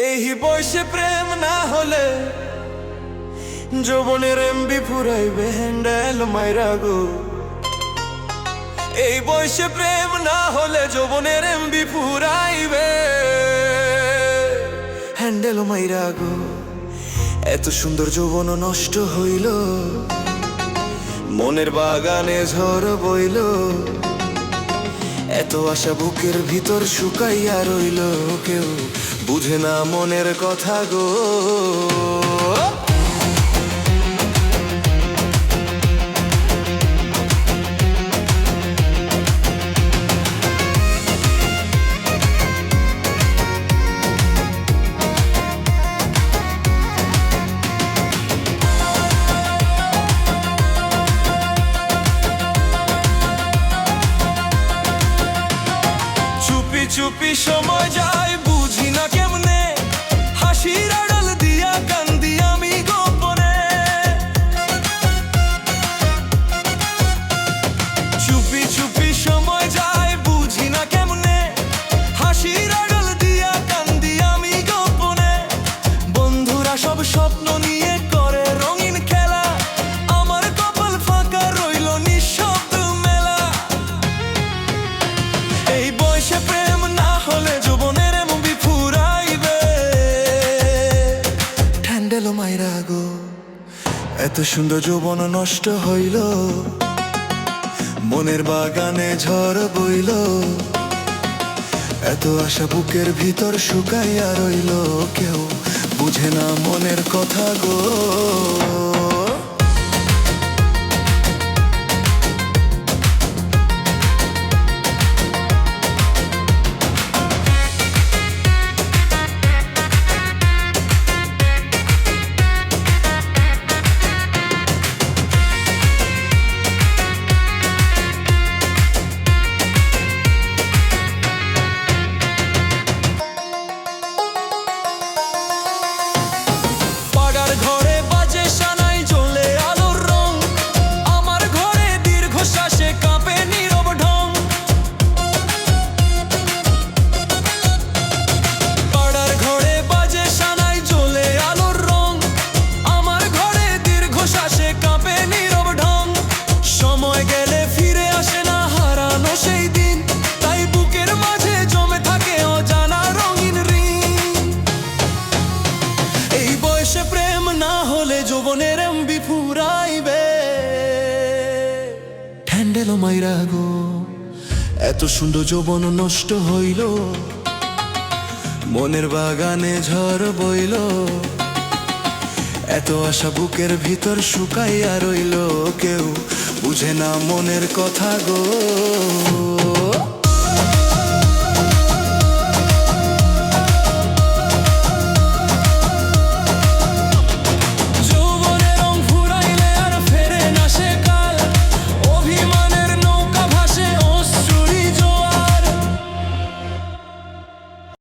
এই বয়সে প্রেম না হলে যৌবনের এমবি ফুরাইবে হ্যান্ডেল মাইরা গো। এই বয়সে প্রেম না হলে যৌবনের এমবি ফুরাইবে হ্যান্ডেল মাইরা গো। এত সুন্দর যৌবন নষ্ট হইল, মনের বাগানে ঝড় বইল, এত আশা বুকের ভিতর শুকাইয়া রইল, কেউ বুঝে না মনের কথা গো। চুপি সময় যায় বুঝি না কেমনে, হাসির আড়াল দিয়া কান্দি আমি গোপনে। চুপি সময় যায় বুঝি না কেমনে, হাসির আড়াল দিয়া কান্দি আমি গোপনে। বন্ধুরা সব স্বপ্ন নিয়ে করে রঙিন খেলা, আমার কপাল ফাঁকা রইল নিঃশব্দ মেলা। এই বয়সে প্রেম না হলে যৌবনের এমবি ফুরাইবে হ্যান্ডেল মাইরা গো। এত সুন্দর যৌবন নষ্ট হইল, মনের বাগানে ঝড় বইল, এত আশা বুকের ভিতর শুকাইয়া রইল, কেউ বুঝে না মনের কথা গো। ঘরে বাজে সানাই জ্বলে আলোর রং, আমার ঘরে দীর্ঘশ্বাসে কাঁপে নীরব ঢং। পাড়ার ঘরে বাজে সানাই জ্বলে আলোর রং, আমার ঘরে দীর্ঘশ্বাসে কাঁপে নীরব ঢং। সময় গেলে ফিরে আসে না হারানো সেই দিন, তাই বুকের মাঝে জমে থাকে অজানা রঙিন ঋণ। এই বয়সে প্রেম না হলে যৌবনের এমবি ফুরাইবে হ্যান্ডেল মাইরা গো। এত সুন্দর যৌবন নষ্ট হইল, মনের বাগানে ঝড় বইল, এত আশা বুকের ভিতর শুকাইয়া রইল, কেউ বুঝে না মনের কথা গো।